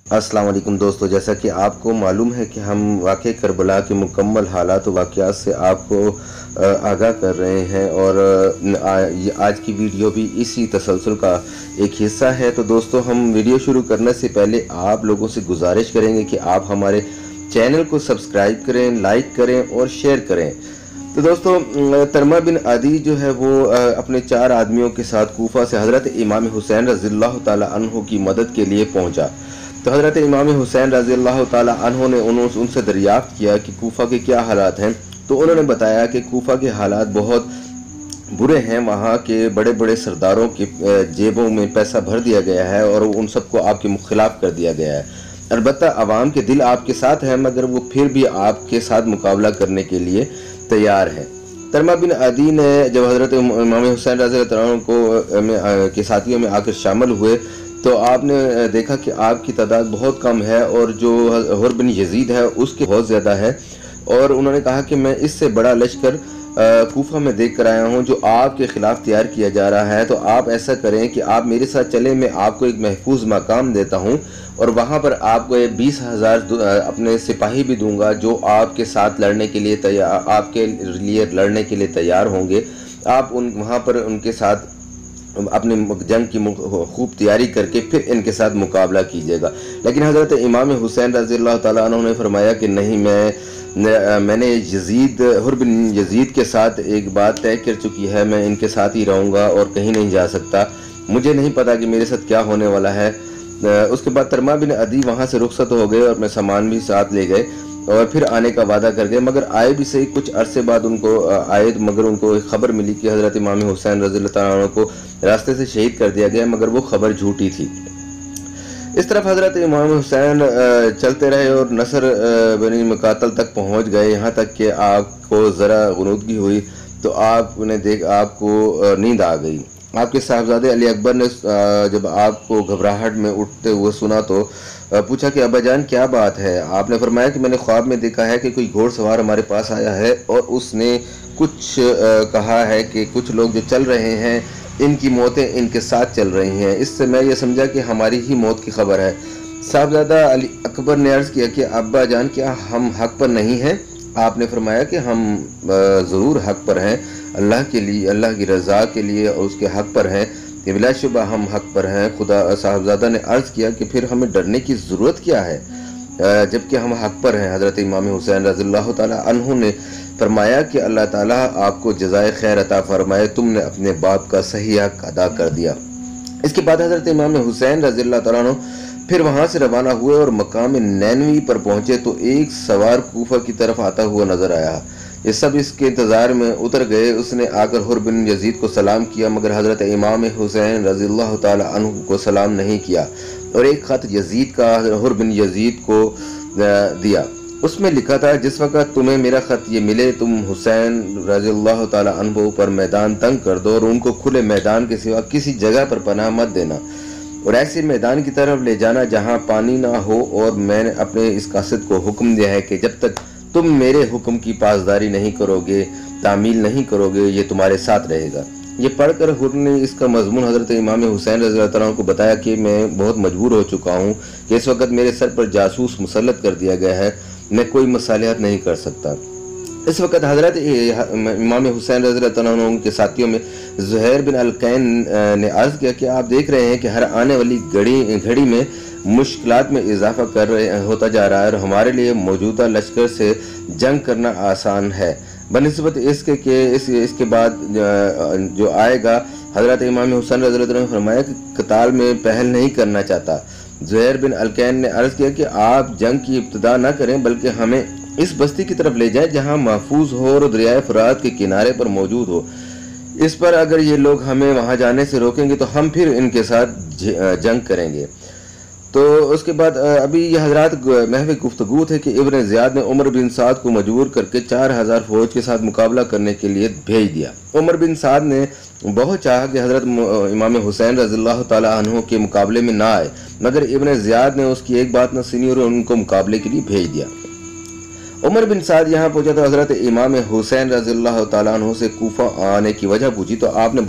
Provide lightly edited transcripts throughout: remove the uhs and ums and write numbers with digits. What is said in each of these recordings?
अस्सलाम वालेकुम दोस्तों, जैसा कि आपको मालूम है कि हम वाक़े करबला के मुकम्मल हालात व वाक़यात से आपको आगाह कर रहे हैं और ये आज की वीडियो भी इसी तसलसल का एक हिस्सा है। तो दोस्तों, हम वीडियो शुरू करने से पहले आप लोगों से गुजारिश करेंगे कि आप हमारे चैनल को सब्सक्राइब करें, लाइक करें और शेयर करें। तो दोस्तों, तरमा बिन अदी जो है वो अपने 4 आदमियों के साथ कूफा से हज़रत इमाम हुसैन रज़ियल्लाहु ताला अन्हु की मदद के लिए पहुंचा। तो हज़रत इमाम हुसैन रज़ियल्लाहु ताला अन्हु ने उनसे दरियाफ़्त किया कि कूफा के क्या हालात हैं। तो उन्होंने बताया कि कूफा के हालात बहुत बुरे हैं, वहाँ के बड़े बड़े सरदारों के जेबों में पैसा भर दिया गया है और उन सबको आपके खिलाफ कर दिया गया है। अलबत्ता आवाम के दिल आपके साथ हैं, मगर वो फिर भी आपके साथ मुकाबला करने के लिए तैयार हैं। तरमा बिन अदी ने जब हज़रत इमाम हुसैन रज़ियल्लाहु अन्हु को के साथियों में आकर शामिल हुए तो आपने देखा कि आपकी तादाद बहुत कम है और जो हुर बिन यजीद है उसकी बहुत ज़्यादा है। और उन्होंने कहा कि मैं इससे बड़ा लश्कर कूफा में देख कर आया हूँ जो आपके ख़िलाफ़ तैयार किया जा रहा है। तो आप ऐसा करें कि आप मेरे साथ चलें, मैं आपको एक महफूज मकाम देता हूँ और वहाँ पर आपको 20,000 अपने सिपाही भी दूंगा जो आपके साथ लड़ने के लिए लड़ने के लिए तैयार होंगे। आप वहाँ पर उनके साथ अपने जंग की खूब तैयारी करके फिर इनके साथ मुकाबला कीजिएगा। लेकिन हज़रत इमाम हुसैन रज़ियल्लाहु ताला अन्हु ने फरमाया कि नहीं, मैंने हुर बिन यजीद के साथ एक बात तय कर चुकी है, मैं इनके साथ ही रहूँगा और कहीं नहीं जा सकता। मुझे नहीं पता कि मेरे साथ क्या होने वाला है। उसके बाद तरमा बिन अदी वहाँ से रुखसत हो गए और मैं सामान भी साथ ले गए और फिर आने का वादा कर गए। मगर आए भी सही, कुछ अरसे बाद उनको आए मगर उनको एक खबर मिली कि हज़रत इमाम हुसैन रज़ियल्लाहु ताला अन्हु को रास्ते से शहीद कर दिया गया, मगर वो खबर झूठी थी। इस तरफ हज़रत इमाम हुसैन चलते रहे और नसर बनी मुकातल तक पहुँच गए। यहाँ तक कि आपको ज़रा गुनूदगी हुई तो आपको नींद आ गई। आपके साहबजादे अली अकबर ने जब आपको घबराहट में उठते हुए सुना तो पूछा कि अब्बा जान क्या बात है। आपने फरमाया कि मैंने ख्वाब में देखा है कि कोई घोड़सवार हमारे पास आया है और उसने कुछ कहा है कि कुछ लोग जो चल रहे हैं इनकी मौतें इनके साथ चल रही हैं। इससे मैं ये समझा कि हमारी ही मौत की खबर है। साहबजादा अली अकबर ने अर्ज़ किया कि अब्बा जान क्या हम हक़ पर नहीं हैं? आपने फरमाया कि हम ज़रूर हक़ पर हैं, अल्लाह के लिए, अल्लाह की रज़ा के लिए और उसके हक़ पर हैं, कि बिलाशुबा हम हक़ पर हैं। खुदा साहबजादा ने अर्ज़ किया कि फिर हमें डरने की ज़रूरत क्या है जबकि हम हक़ पर हैं। हज़रत इमाम हुसैन रज़ियल्लाहु ताला अन्हु ने फरमाया कि अल्लाह ताला आपको जज़ाए खैर अता फरमाए, तुमने अपने बाप का सही हक़ अदा कर दिया। इसके बाद हज़रत इमाम हुसैन रज़ियल्लाहु ताला अन्हु फिर वहाँ से रवाना हुए और मकाम नैनवी पर पहुँचे तो एक सवार कूफा की तरफ आता हुआ नज़र आया। ये सब इसके इंतज़ार में उतर गए। उसने आकर हुर बिन यजीद को सलाम किया, मगर हज़रत इमाम हुसैन रज़ियल्लाहु ताला अन्हु को सलाम नहीं किया और एक ख़त यजीद का हुर बिन यजीद को दिया। उसमें लिखा था, जिस वक़्त तुम्हें मेरा ख़त ये मिले तुम हुसैन रज़ियल्लाहु ताला अन्हु पर मैदान तंग कर दो और उनको खुले मैदान के सिवा किसी जगह पर पनाह मत देना और ऐसे मैदान की तरफ ले जाना जहाँ पानी ना हो। और मैंने अपने इस कासिद को हुक्म दिया है कि जब तक तुम मेरे हुक्म की पासदारी नहीं करोगे, तामील नहीं करोगे, ये तुम्हारे साथ रहेगा। ये पढ़कर हुर ने इसका मजमून हज़रत इमाम हुसैन रज़ियल्लाहु ताला अन्हु को बताया कि मैं बहुत मजबूर हो चुका हूँ कि इस वक्त मेरे सर पर जासूस मुसल्लत कर दिया गया है, मैं कोई मसालिहत नहीं कर सकता। इस वक्त हज़रत इमाम हुसैन रज़ियल्लाहु ताला अन्हु के साथियों में ज़ुहैर बिन अलकैन ने अर्ज़ किया कि आप देख रहे हैं कि हर आने वाली घड़ी में मुश्किलात में इजाफा होता जा रहा है और हमारे लिए मौजूदा लश्कर से जंग करना आसान है बनिस्बत इसके बाद जो आएगा। हज़रत इमाम हुसैन रज़ियल्लाहु ताला अन्हु ने फरमाया कि कताल में पहल नहीं करना चाहता। ज़ुहैर बिन अलकैन ने अर्ज़ किया कि आप जंग की इब्तिदा न करें बल्कि हमें इस बस्ती की तरफ ले जाएं जहां महफूज हो और दरियाए फ़ुरात के किनारे पर मौजूद हो। इस पर अगर ये लोग हमें वहां जाने से रोकेंगे तो हम फिर इनके साथ जंग करेंगे। तो उसके बाद अभी यह हज़रात महव गुफ्तगू थे कि इब्न ज़ियाद ने उमर बिन साद को मजबूर करके 4,000 फ़ौज के साथ मुकाबला करने के लिए भेज दिया। उमर बिन साद ने बहुत चाहा कि हज़रत इमाम हुसैन रज़ियल्लाहु ताला अन्हु के मुकाबले में ना आए, मगर इब्न ज़ियाद ने उसकी एक बात न सुनी और उनको मुकाबले के लिए भेज दिया। उमर बिन साद यहाँ पहुंचा तो हज़रत इमाम हुसैन रज़ियल्लाहु ताला अन्हु से कूफा आने की वजह पूछी तो आपने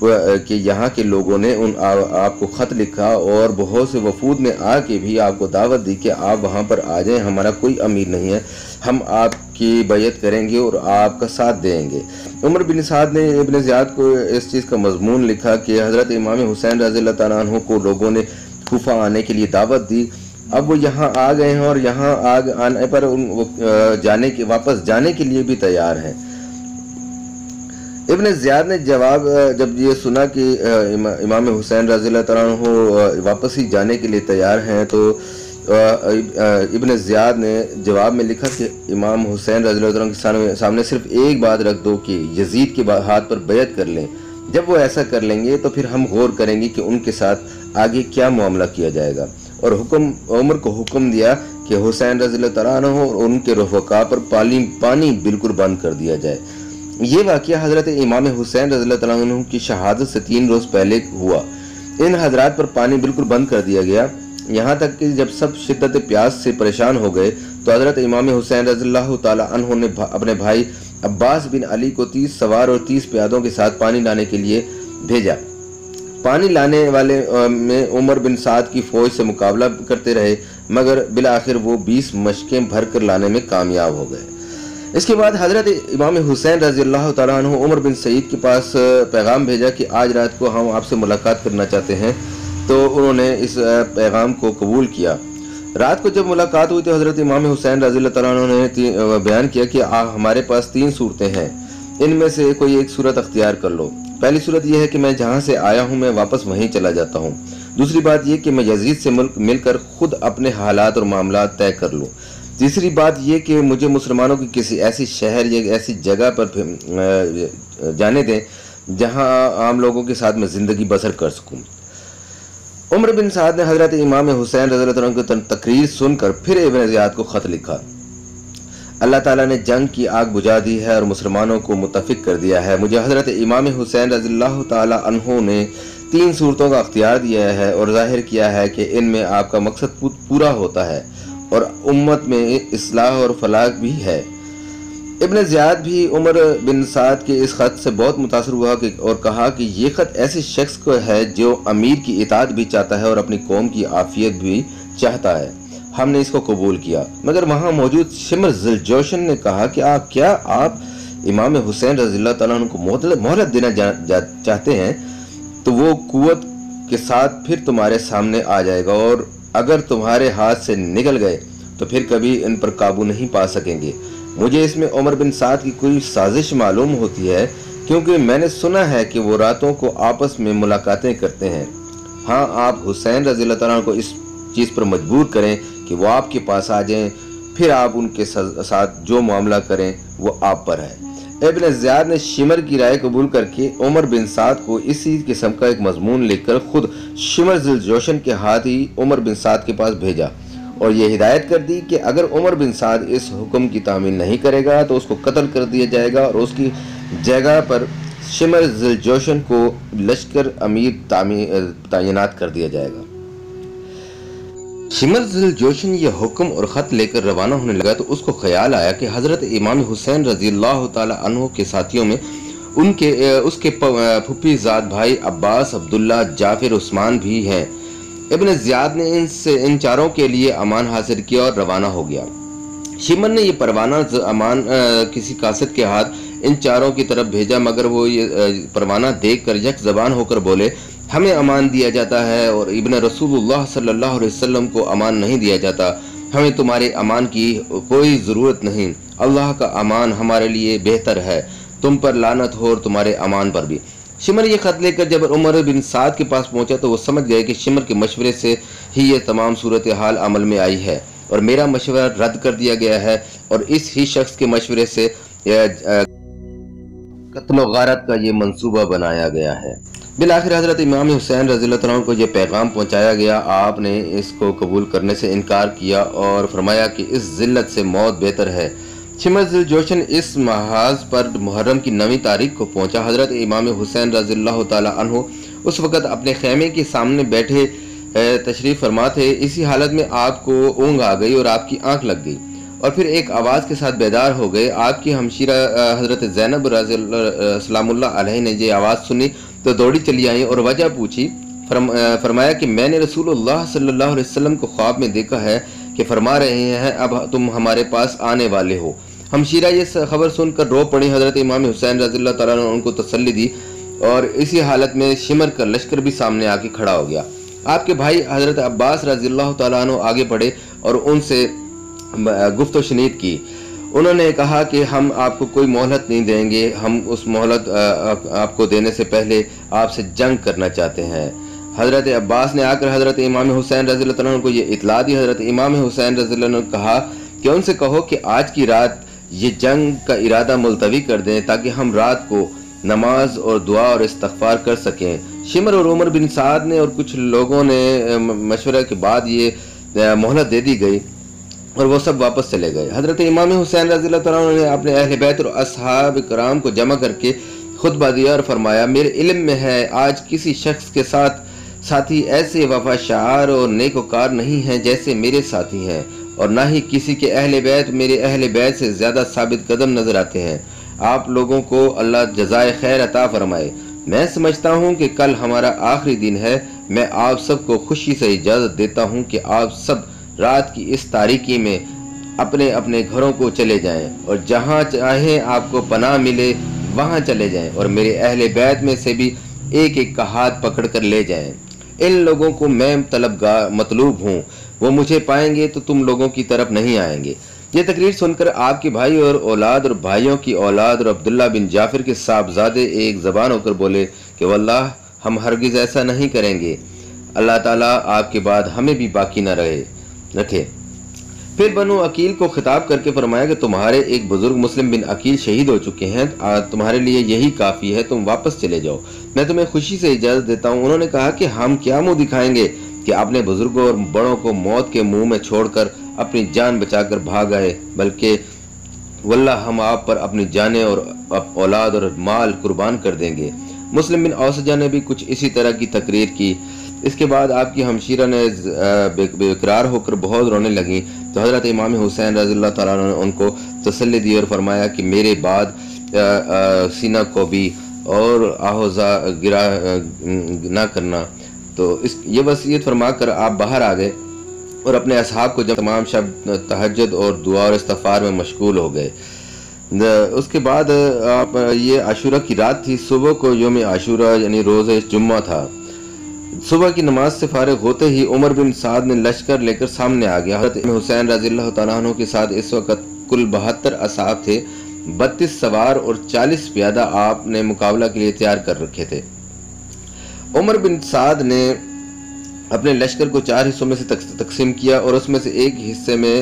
कि यहाँ के लोगों ने आपको ख़त लिखा और बहुत से वफूद ने आके भी आपको दावत दी कि आप वहाँ पर आ जाएं, हमारा कोई अमीर नहीं है, हम आपकी बैयत करेंगे और आपका साथ देंगे। उमर बिन साद ने इब्न ज़ियाद को इस चीज़ का मजमून लिखा कि हज़रत इमाम हुसैन रज़ियल्लाहु तआला अन्हु को लोगों ने कूफा आने के लिए दावत दी। अब वो यहाँ आ गए हैं और यहाँ आने पर वापस जाने के लिए भी तैयार हैं। इब्न ज़ियाद ने जवाब जब ये सुना कि इमाम हुसैन रज़ियल्लाहु तआला अन्हु वापस ही जाने के लिए तैयार हैं, तो इब्न ज़ियाद ने जवाब में लिखा कि इमाम हुसैन रज़ियल्लाहु तआला अन्हु के सामने सिर्फ एक बात रख दो कि यजीद के हाथ पर बैत कर लें। जब वो ऐसा कर लेंगे तो फिर हम गौर करेंगे कि उनके साथ आगे क्या मामला किया जाएगा। और उमर को हुक्म दिया कि हुसैन रज़ियल्लाहु तआला अन्हु और उनके रफ़क़ा पर पानी बिल्कुल बंद कर दिया जाए। ये वाक़या हज़रत इमाम हुसैन रज़ियल्लाहु तआला अन्हु की शहादत से 3 रोज़ पहले हुआ। इन हज़रात पर पानी बिल्कुल बंद कर दिया गया, यहाँ तक कि जब सब शिद्दत प्यास से परेशान हो गए तो हज़रत इमाम हुसैन रज़ियल्लाहु तआला अन्हु ने अपने भाई अब्बास बिन अली को 30 सवार और 30 प्यादों के साथ पानी लाने के लिए भेजा। पानी लाने वाले में उमर बिन साद की फ़ौज से मुकाबला करते रहे, मगर बिल आखिर वो 20 मशकें भर कर लाने में कामयाब हो गए। इसके बाद हज़रत इमाम हुसैन रज़ियल्लाहु तआला अन्हु उमर बिन सईद के पास पैगाम भेजा कि आज रात को हम आपसे मुलाकात करना चाहते हैं। तो उन्होंने इस पैगाम को कबूल किया। रात को जब मुलाकात हुई तो हज़रत इमाम हुसैन रज़ियल्लाहु तआला अन्हु ने बयान किया कि हमारे पास 3 सूरतें हैं, इनमें से कोई एक सूरत अख्तियार कर लो। पहली सूरत यह है कि मैं जहाँ से आया हूँ मैं वापस वहीं चला जाता हूँ। दूसरी बात यह कि मैं यजीद से मिलकर खुद अपने हालात और मामला तय कर लूँ। तीसरी बात यह कि मुझे मुसलमानों की किसी ऐसी शहर या ऐसी जगह पर जाने दें जहाँ आम लोगों के साथ मैं ज़िंदगी बसर कर सकूँ। उमर बिन साद ने हज़रत इमाम हुसैन रज़ियल्लाहु अन्हु की तकरीर सुनकर फिर इब्न ज़ियाद को ख़त लिखा। अल्लाह ताला ने जंग की आग बुझा दी है और मुसलमानों को मुत्तफ़िक कर दिया है। मुझे हज़रत इमाम हुसैन रज़ियल्लाहु तआला अन्हु ने 3 सूरतों का अख्तियार दिया है और ज़ाहिर किया है कि इनमें आपका मकसद पूरा होता है और उम्मत में इस्लाह और फलाह भी है। इब्न ज़ियाद भी उमर बिन साद के इस ख़त से बहुत मुतासर हुआ और कहा कि ये ख़त ऐसे शख्स को है जो अमीर की इताअत भी चाहता है और अपनी कौम की आफियत भी चाहता है। हमने इसको कबूल किया। मगर वहाँ मौजूद शिमर ज़ुलजोशन ने कहा कि आप इमाम हुसैन रज़ियल्लाहु तआला अन्हु को मोहलत देना चाहते हैं तो वो कुव्वत के साथ फिर तुम्हारे सामने आ जाएगा और अगर तुम्हारे हाथ से निकल गए तो फिर कभी इन पर काबू नहीं पा सकेंगे। मुझे इसमें उमर बिन साद की कोई साजिश मालूम होती है, क्योंकि मैंने सुना है कि वो रातों को आपस में मुलाकातें करते हैं। हाँ, आप हुसैन रज़ियल्लाहु तआला अन्हु को इस चीज़ पर मजबूर करें कि वो आपके पास आ जाएं, फिर आप उनके साथ जो मामला करें वो आप पर है। इब्न ज़ियाद ने शिमर की राय कबूल करके उमर बिन साद को इसी किस्म का एक मजमून लिखकर खुद शिमर ज़ुलजोशन के हाथ ही उमर बिन साद के पास भेजा और ये हिदायत कर दी कि अगर उमर बिन साद इस हुक्म की तामील नहीं करेगा तो उसको कत्ल कर दिया जाएगा और उसकी जगह पर शिमर ज़ुलजोशन को लश्कर अमीर तैनात कर दिया जाएगा। शिमर ज़ुलजोशन ये हुक्म और ख़त लेकर रवाना होने लगा तो उसको ख्याल आया कि हज़रत इमाम हुसैन रज़ियल्लाहु तआला अन्हु के साथियों में उसके फुफी ज़ाद भाई अब्बास, अब्दुल्ला, जाफ़िर, उस्मान भी हैं। इब्न ज़ियाद ने इन चारों के लिए अमान हासिल किया और रवाना हो गया। शिमर ने यह परवाना अमान किसी कासिद के हाथ इन चारों की तरफ भेजा, मगर वो ये परवाना देख कर यक ज़बान होकर बोले, हमें अमान दिया जाता है और इब्न रसूलुल्लाह सल्लल्लाहु अलैहि वसल्लम को अमान नहीं दिया जाता। हमें तुम्हारे अमान की कोई ज़रूरत नहीं। अल्लाह का अमान हमारे लिए बेहतर है। तुम पर लानत हो और तुम्हारे अमान पर भी। शिमर ये ख़त लेकर जब उमर बिन साद के पास पहुंचा तो वो समझ गए कि शिमर के मशवरे से ही ये तमाम सूरत हाल अमल में आई है और मेरा मशवरा रद्द कर दिया गया है और इस ही शख्स के मशवरे से कत्ल गारत का ये मंसूबा बनाया गया है। बिलाखिर हज़रत इमाम हुसैन रज़ियल्लाहु अन्हु को ये पैगाम पहुँचाया गया। आपने इसको कबूल करने से इनकार किया और फरमाया कि इस ज़िल्लत से मौत बेहतर है। शिमर ज़ुलजोशन इस महाज पर मुहर्रम की 9वीं तारीख को पहुँचा। हज़रत इमाम हुसैन रज़ियल्लाहु तआला अन्हु उस वक़्त अपने खेमे के सामने बैठे तशरीफ़ फरमा थे। इसी हालत में आपको ऊँग आ गई और आपकी आँख लग गई और फिर एक आवाज़ के साथ बेदार हो गए। आपकी हमशीरा हज़रत ज़ैनब सलामुल्लाह अलैहा ने ये आवाज़ सुनी तो दौड़ी चली आई और वजह पूछी। फरमाया कि मैंने रसूलुल्लाह सल्लल्लाहु अलैहि वसल्लम को ख्वाब में देखा है कि फरमा रहे हैं अब तुम हमारे पास आने वाले हो। हमशीरा ये खबर सुनकर रो पड़ी। हज़रत इमाम हुसैन रज़ियल्लाहु ताला अन्हु ने उनको तसल्ली दी और इसी हालत में शिमर का लश्कर भी सामने आके खड़ा हो गया। आपके भाई हज़रत अब्बास रज़ियल्लाहु ताला अन्हु आगे बढ़े और उनसे गुफ्तगू शनीद की। उन्होंने कहा कि हम आपको कोई मोहलत नहीं देंगे, हम उस मोहलत आपको देने से पहले आपसे जंग करना चाहते हैं। हज़रत अब्बास ने आकर हज़रत इमाम हुसैन रज़ियल्लाहु ताला अन्हु को ये इतला दी। हज़रत इमाम हुसैन रज़ियल्लाहु अन्हु ने कहा कि उनसे कहो कि आज की रात ये जंग का इरादा मुलतवी कर दें ताकि हम रात को नमाज और दुआ और इस्तग़फ़ार कर सकें। शिमर और उमर बिन साद ने और कुछ लोगों ने मशवरा के बाद ये मोहलत दे दी गई और वो सब वापस चले गए। हज़रत इमाम हुसैन रज़ियल्लाहु ताला अन्हु ने अपने अहले बैत और असहाब कराम को जमा करके खुतबा दिया और फरमाया, मेरे इल्म में है आज किसी शख्स के साथी ऐसे वफाशार और नेकोकार नहीं हैं जैसे मेरे साथी हैं, और ना ही किसी के अहले बैत मेरे अहले बैत से ज़्यादा साबित कदम नज़र आते हैं। आप लोगों को अल्लाह जज़ाए खैर अता फरमाए। मैं समझता हूँ कि कल हमारा आखिरी दिन है। मैं आप सबको खुशी से इजाज़त देता हूँ कि आप सब रात की इस तारीकी में अपने अपने घरों को चले जाएं और जहाँ चाहें आपको पनाह मिले वहाँ चले जाएं और मेरे अहले बैत में से भी एक एक का हाथ पकड़ कर ले जाएं। इन लोगों को मैं मतलूब हूँ, वो मुझे पाएंगे तो तुम लोगों की तरफ नहीं आएंगे। ये तकरीर सुनकर आपके भाई और औलाद और भाइयों की औलाद और अब्दुल्ला बिन जाफिर के साहबजादे एक ज़बान होकर बोले कि वल्लाह हम हरगिज़ ऐसा नहीं करेंगे, अल्लाह ताला आपके बाद हमें भी बाकी न रखे। फिर बनु अकील को खिताब करके फरमाया कि तुम्हारे एक बुजुर्ग मुस्लिम बिन अकील शहीद हो चुके हैं, तुम्हारे लिए यही काफ़ी है, तुम वापस चले जाओ, मैं तुम्हें खुशी से इजाज़त देता हूँ। उन्होंने कहा कि हम क्या मुँह दिखाएंगे कि अपने बुजुर्गों और बड़ों को मौत के मुंह में छोड़कर अपनी जान बचाकर भाग आए, बल्कि वल्लाह हम आप पर अपनी जानें और औलाद और माल कुर्बान कर देंगे। मुस्लिम बिन औसजा ने भी कुछ इसी तरह की तकरीर की। इसके बाद आपकी हमशीरा ने बेकरार होकर बहुत रोने लगी तो हज़रत इमाम हुसैन रज़ियल्लाहु ताला अन्हु ने उनको तसल्ली दी और फरमाया कि मेरे बाद सीना को भी और आहोज़ा गिरा ना करना। तो ये वसीयत फरमा कर आप बाहर आ गए और अपने असहाब को जब तमाम शब तहज्जुद और दुआ और इस्तग़फ़ार में मशगूल हो गए। उसके बाद आप ये आशूरा की रात थी। सुबह को यौम आशूरा यानी रोज़ जुम्मा था। सुबह की नमाज से फारिग होते ही उमर बिन साद ने लश्कर लेकर सामने आ गया। हज़रत हुसैन रज़ियल्लाहु ताला अन्हु के साथ इस वक्त कुल 72 असहाब थे। 32 सवार और 40 प्यादा आपने मुकाबला के लिए तैयार कर रखे थे। उमर बिन साद ने अपने लश्कर को 4 हिस्सों में से तकसीम किया और उसमें से एक हिस्से में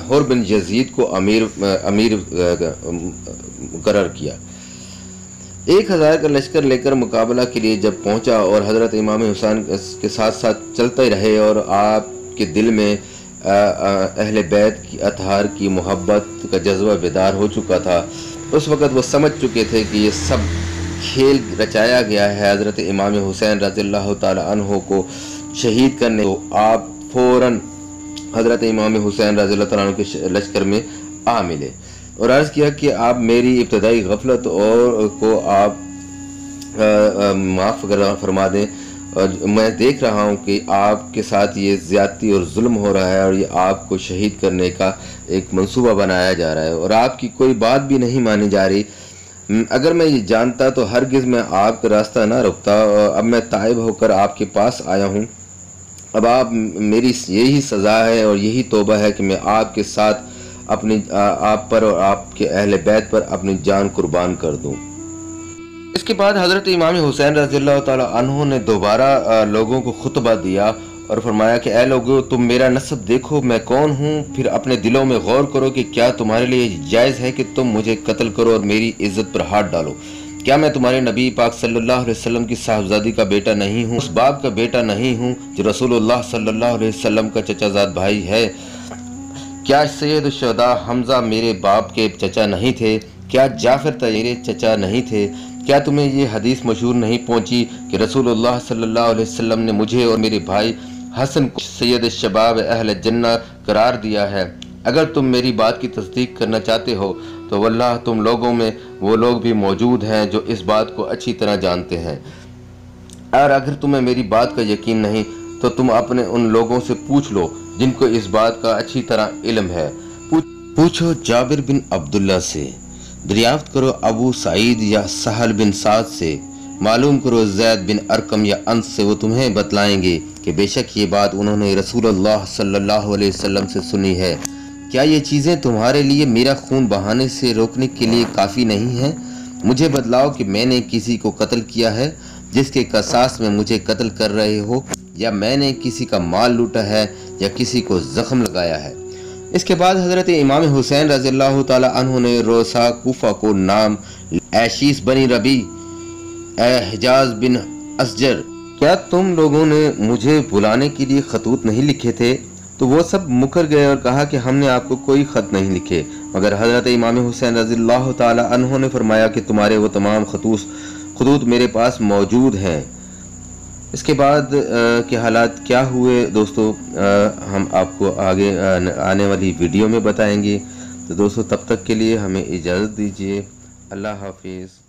हुर बिन यजीद को अमीर मुकर्रर किया। 1000 का लश्कर लेकर मुकाबला के लिए जब पहुंचा और हज़रत इमाम हुसैन के साथ साथ चलते रहे और आपके दिल में अहले बैत की अतहार की मोहब्बत का जज्बा बेदार हो चुका था, उस वक़्त वो समझ चुके थे कि ये सब खेल रचाया गया है हज़रत इमाम हुसैन रज़ियल्लाहु ताला अन्हु को शहीद करने। तो आप फ़ौरन हज़रत इमाम हुसैन रज़ियल्लाहु ताला अन्हु के लश्कर में आ मिले और अर्ज़ किया कि आप मेरी इब्तदाई गफलत और को आप माफ़ फरमा दें, और मैं देख रहा हूँ कि आपके साथ ये ज़्यादती और जुल्म हो रहा है और ये आपको शहीद करने का एक मंसूबा बनाया जा रहा है और आपकी कोई बात भी नहीं मानी जा रही। अगर मैं ये जानता तो हरगिज़ मैं आपका रास्ता ना रुकता। अब मैं ताइब होकर आपके पास आया हूँ। अब आप मेरी यही सज़ा है और यही तौबा है कि मैं आपके साथ अपनी आप पर और आपके अहले बैत पर अपनी जान कुर्बान कर दूं। इसके बाद हज़रत इमाम हुसैन रज़ियल्लाहु ताला अन्हु ने दोबारा लोगों को खुतबा दिया और फरमाया कि ऐ लोगों, तुम मेरा नस्ब देखो, मैं कौन हूँ, फिर अपने दिलों में गौर करो कि क्या तुम्हारे लिए जायज़ है कि तुम मुझे कत्ल करो और मेरी इज़्ज़त पर हाथ डालो। क्या मैं तुम्हारे नबी पाक सल्लल्लाहु अलैहि वसल्लम की साहबजादी का बेटा नहीं हूँ, उस बाप का बेटा नहीं हूँ जो रसूलुल्लाह सल्लल्लाहु अलैहि वसल्लम का चचाजाद भाई है? क्या सैयद शुहदा हमज़ा मेरे बाप के चचा नहीं थे? क्या जाफ़र मेरे चचा नहीं थे? क्या तुम्हें ये हदीस मशहूर नहीं पहुँची कि रसूलुल्लाह सल्लल्लाहु अलैहि वसल्लम ने मुझे और मेरे भाई हसन को सैयद शबाब अहल जन्ना करार दिया है? अगर तुम मेरी बात की तस्दीक करना चाहते हो तो वल्लाह तुम लोगों में वो लोग भी मौजूद हैं जो इस बात को अच्छी तरह जानते हैं। और अगर तुम्हें मेरी बात का यकीन नहीं तो तुम अपने उन लोगों से पूछ लो जिनको इस बात का अच्छी तरह इल्म है। पूछो जाबिर बिन अब्दुल्ला से, दरियाफ्त करो अबू सईद या सहल बिन साद से, मालूम करो ज़ैद बिन अरकम या अंस से, वो तुम्हें बतलाएंगे कि बेशक ये बात उन्होंने रसूलुल्लाह सल्लल्लाहु अलैहि वसल्लम से सुनी है। क्या ये चीज़ें तुम्हारे लिए मेरा खून बहाने से रोकने के लिए काफ़ी नहीं हैं? मुझे बतलाओ कि मैंने किसी को कत्ल किया है जिसके कसास में मुझे कत्ल कर रहे हो, या मैंने किसी का माल लूटा है या किसी को ज़ख्म लगाया है। इसके बाद हज़रत इमाम हुसैन रज़ियल्लाहु ताला अन्हु ने रोसा कूफा को नाम ऐशीस बनी रबी हिजाज बिन असजर, क्या तुम लोगों ने मुझे बुलाने के लिए खतूत नहीं लिखे थे? तो वो सब मुकर गए और कहा कि हमने आपको कोई ख़त नहीं लिखे, मगर हज़रत इमाम हुसैन रज़ियल्लाहु ताला अन्हु ने फरमाया कि तुम्हारे वो तमाम खतूत मेरे पास मौजूद हैं। इसके बाद के हालात क्या हुए दोस्तों, हम आपको आगे आने वाली वीडियो में बताएंगे। तो दोस्तों तब तक के लिए हमें इजाज़त दीजिए। अल्लाह हाफिज़।